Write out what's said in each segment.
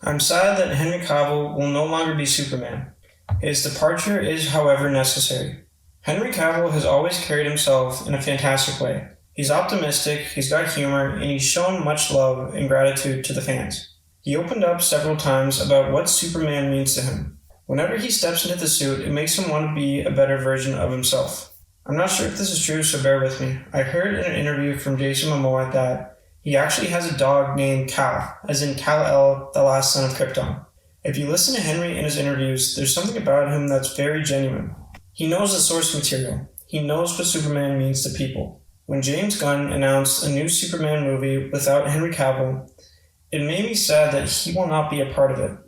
I'm sad that Henry Cavill will no longer be Superman. His departure is, however, necessary. Henry Cavill has always carried himself in a fantastic way. He's optimistic, he's got humor, and he's shown much love and gratitude to the fans. He opened up several times about what Superman means to him. Whenever he steps into the suit, it makes him want to be a better version of himself. I'm not sure if this is true, so bear with me. I heard in an interview from Jason Momoa that he actually has a dog named Cal, as in Kal-El, the last son of Krypton. If you listen to Henry in his interviews, there's something about him that's very genuine. He knows the source material. He knows what Superman means to people. When James Gunn announced a new Superman movie without Henry Cavill, it made me sad that he will not be a part of it.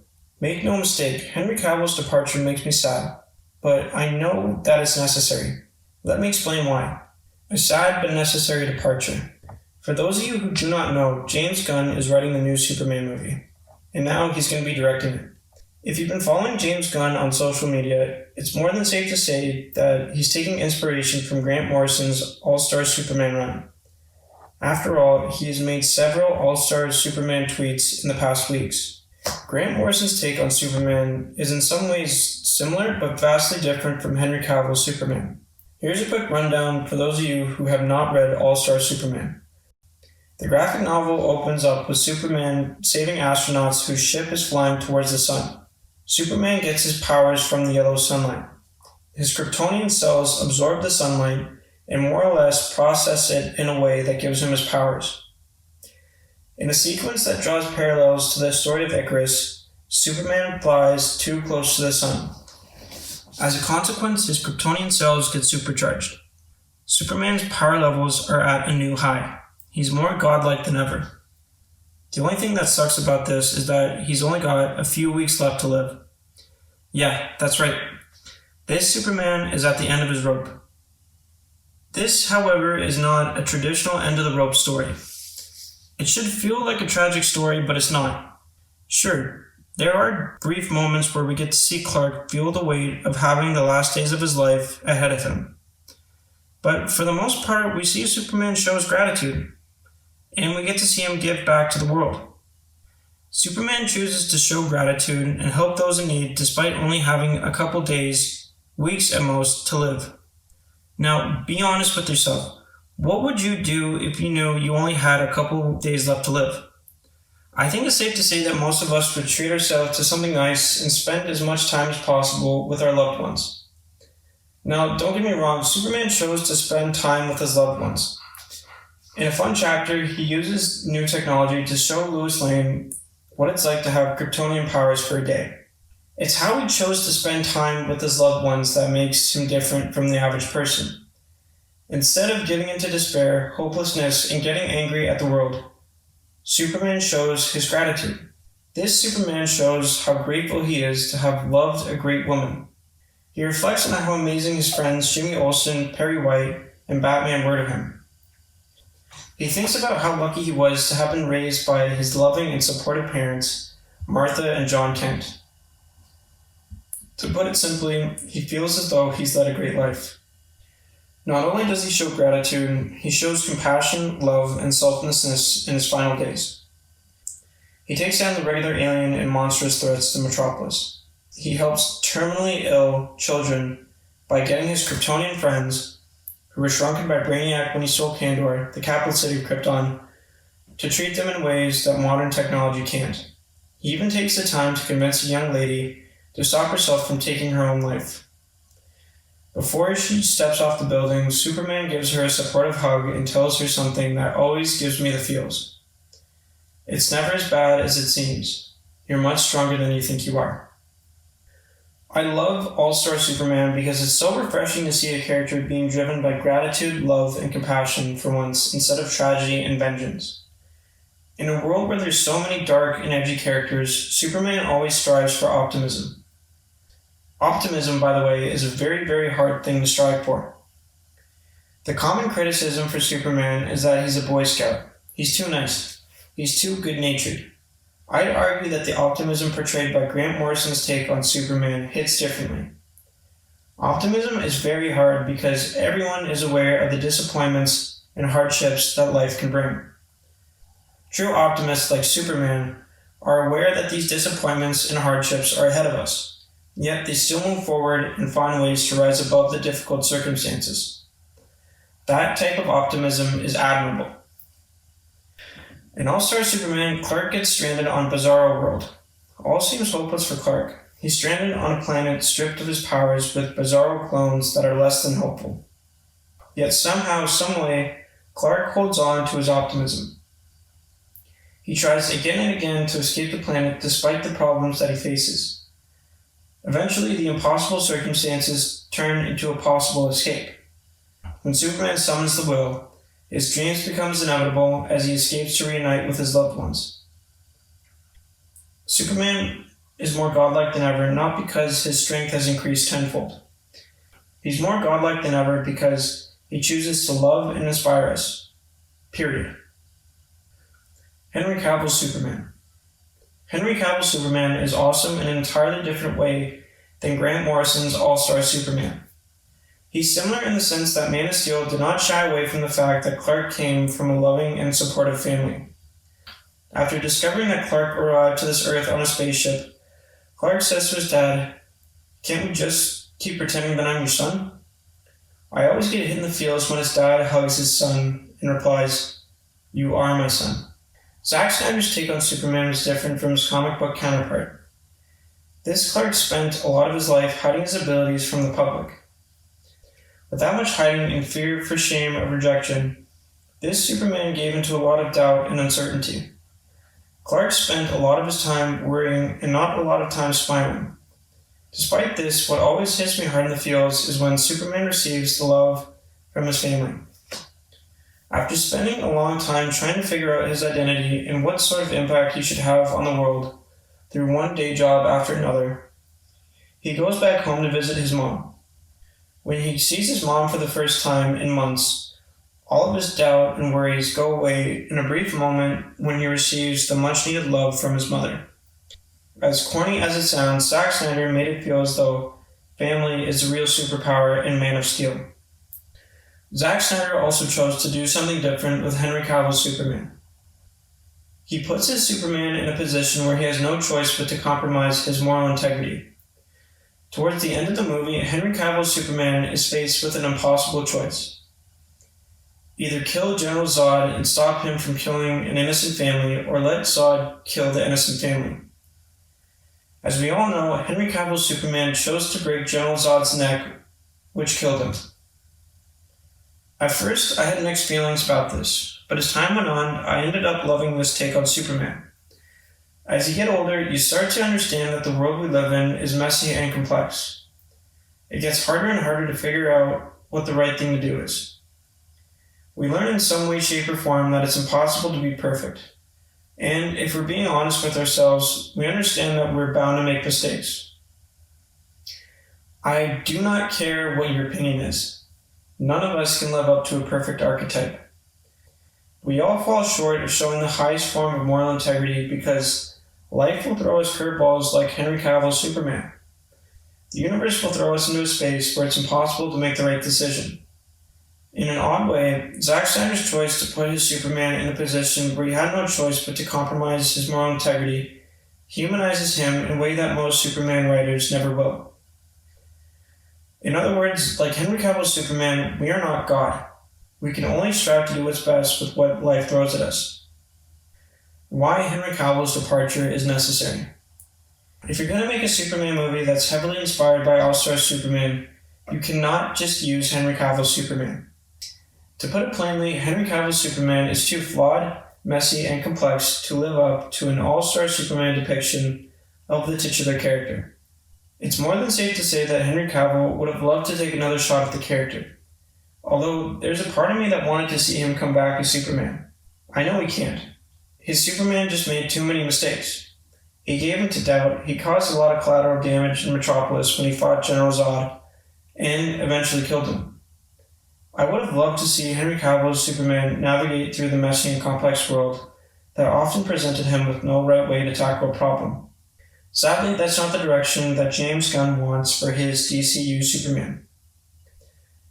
Make no mistake, Henry Cavill's departure makes me sad, but I know that it's necessary. Let me explain why. A sad but necessary departure. For those of you who do not know, James Gunn is writing the new Superman movie, and now he's going to be directing it. If you've been following James Gunn on social media, it's more than safe to say that he's taking inspiration from Grant Morrison's All-Star Superman run. After all, he has made several All-Star Superman tweets in the past weeks. Grant Morrison's take on Superman is in some ways similar but vastly different from Henry Cavill's Superman. Here's a quick rundown for those of you who have not read All-Star Superman. The graphic novel opens up with Superman saving astronauts whose ship is flying towards the sun. Superman gets his powers from the yellow sunlight. His Kryptonian cells absorb the sunlight and more or less process it in a way that gives him his powers. In a sequence that draws parallels to the story of Icarus, Superman flies too close to the sun. As a consequence, his Kryptonian cells get supercharged. Superman's power levels are at a new high. He's more godlike than ever. The only thing that sucks about this is that he's only got a few weeks left to live. Yeah, that's right. This Superman is at the end of his rope. This, however, is not a traditional end-of-the-rope story. It should feel like a tragic story, but it's not. Sure, there are brief moments where we get to see Clark feel the weight of having the last days of his life ahead of him. But for the most part, we see Superman shows gratitude, and we get to see him give back to the world. Superman chooses to show gratitude and help those in need despite only having a couple days, weeks at most, to live. Now, be honest with yourself. What would you do if you knew you only had a couple days left to live? I think it's safe to say that most of us would treat ourselves to something nice and spend as much time as possible with our loved ones. Now, don't get me wrong, Superman chose to spend time with his loved ones. In a fun chapter, he uses new technology to show Lois Lane what it's like to have Kryptonian powers for a day. It's how he chose to spend time with his loved ones that makes him different from the average person. Instead of giving into despair, hopelessness, and getting angry at the world, Superman shows his gratitude. This Superman shows how grateful he is to have loved a great woman. He reflects on how amazing his friends Jimmy Olsen, Perry White, and Batman were to him. He thinks about how lucky he was to have been raised by his loving and supportive parents, Martha and John Kent. To put it simply, he feels as though he's led a great life. Not only does he show gratitude, he shows compassion, love, and selflessness in his final days. He takes down the regular alien and monstrous threats to Metropolis. He helps terminally ill children by getting his Kryptonian friends, who were shrunken by Brainiac when he stole Kandor, the capital city of Krypton, to treat them in ways that modern technology can't. He even takes the time to convince a young lady to stop herself from taking her own life. Before she steps off the building, Superman gives her a supportive hug and tells her something that always gives me the feels. It's never as bad as it seems. You're much stronger than you think you are. I love All-Star Superman because it's so refreshing to see a character being driven by gratitude, love, and compassion for once, instead of tragedy and vengeance. In a world where there's so many dark and edgy characters, Superman always strives for optimism. Optimism, by the way, is a very, very hard thing to strive for. The common criticism for Superman is that he's a Boy Scout. He's too nice. He's too good-natured. I'd argue that the optimism portrayed by Grant Morrison's take on Superman hits differently. Optimism is very hard because everyone is aware of the disappointments and hardships that life can bring. True optimists like Superman are aware that these disappointments and hardships are ahead of us, yet they still move forward and find ways to rise above the difficult circumstances. That type of optimism is admirable. In All-Star Superman, Clark gets stranded on Bizarro World. All seems hopeless for Clark. He's stranded on a planet stripped of his powers with Bizarro clones that are less than hopeful. Yet somehow, someway, Clark holds on to his optimism. He tries again and again to escape the planet despite the problems that he faces. Eventually, the impossible circumstances turn into a possible escape. When Superman summons the will, his dreams becomes inevitable as he escapes to reunite with his loved ones. Superman is more godlike than ever, not because his strength has increased tenfold. He's more godlike than ever because he chooses to love and inspire us. Period. Henry Cavill's Superman. Henry Cavill's Superman is awesome in an entirely different way than Grant Morrison's All-Star Superman. He's similar in the sense that Man of Steel did not shy away from the fact that Clark came from a loving and supportive family. After discovering that Clark arrived to this Earth on a spaceship, Clark says to his dad, "Can't we just keep pretending that I'm your son?" I always get hit in the feels when his dad hugs his son and replies, "You are my son." Zack Snyder's take on Superman was different from his comic book counterpart. This Clark spent a lot of his life hiding his abilities from the public. With that much hiding and fear for shame of rejection, this Superman gave into a lot of doubt and uncertainty. Clark spent a lot of his time worrying and not a lot of time smiling. Despite this, what always hits me hard in the feels is when Superman receives the love from his family. After spending a long time trying to figure out his identity and what sort of impact he should have on the world through one day job after another, he goes back home to visit his mom. When he sees his mom for the first time in months, all of his doubt and worries go away in a brief moment when he receives the much-needed love from his mother. As corny as it sounds, Zack Snyder made it feel as though family is the real superpower in Man of Steel. Zack Snyder also chose to do something different with Henry Cavill's Superman. He puts his Superman in a position where he has no choice but to compromise his moral integrity. Towards the end of the movie, Henry Cavill's Superman is faced with an impossible choice. Either kill General Zod and stop him from killing an innocent family, or let Zod kill the innocent family. As we all know, Henry Cavill's Superman chose to break General Zod's neck, which killed him. At first, I had mixed feelings about this, but as time went on, I ended up loving this take on Superman. As you get older, you start to understand that the world we live in is messy and complex. It gets harder and harder to figure out what the right thing to do is. We learn in some way, shape, or form that it's impossible to be perfect. And if we're being honest with ourselves, we understand that we're bound to make mistakes. I do not care what your opinion is. None of us can live up to a perfect archetype. We all fall short of showing the highest form of moral integrity because life will throw us curveballs like Henry Cavill's Superman. The universe will throw us into a space where it's impossible to make the right decision. In an odd way, Zack Snyder's choice to put his Superman in a position where he had no choice but to compromise his moral integrity humanizes him in a way that most Superman writers never will. In other words, like Henry Cavill's Superman, we are not God. We can only strive to do what's best with what life throws at us. Why Henry Cavill's departure is necessary. If you're going to make a Superman movie that's heavily inspired by All-Star Superman, you cannot just use Henry Cavill's Superman. To put it plainly, Henry Cavill's Superman is too flawed, messy, and complex to live up to an all-star Superman depiction of the titular character. It's more than safe to say that Henry Cavill would have loved to take another shot at the character. Although, there's a part of me that wanted to see him come back as Superman. I know he can't. His Superman just made too many mistakes. He gave him to doubt, he caused a lot of collateral damage in Metropolis when he fought General Zod, and eventually killed him. I would have loved to see Henry Cavill's Superman navigate through the messy and complex world that often presented him with no right way to tackle a problem. Sadly, that's not the direction that James Gunn wants for his DCU Superman.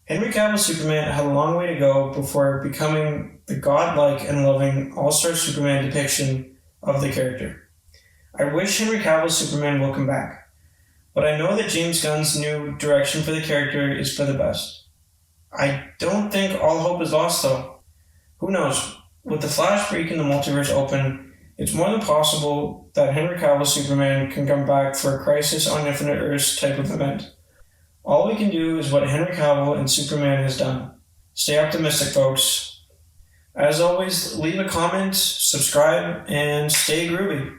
Henry Cavill's Superman had a long way to go before becoming the godlike and loving all-star Superman depiction of the character. I wish Henry Cavill's Superman will come back, but I know that James Gunn's new direction for the character is for the best. I don't think all hope is lost, though. Who knows? With the Flash breaking the multiverse open, it's more than possible that Henry Cavill's Superman can come back for a Crisis on Infinite Earths type of event. All we can do is what Henry Cavill and Superman has done. Stay optimistic, folks. As always, leave a comment, subscribe, and stay groovy.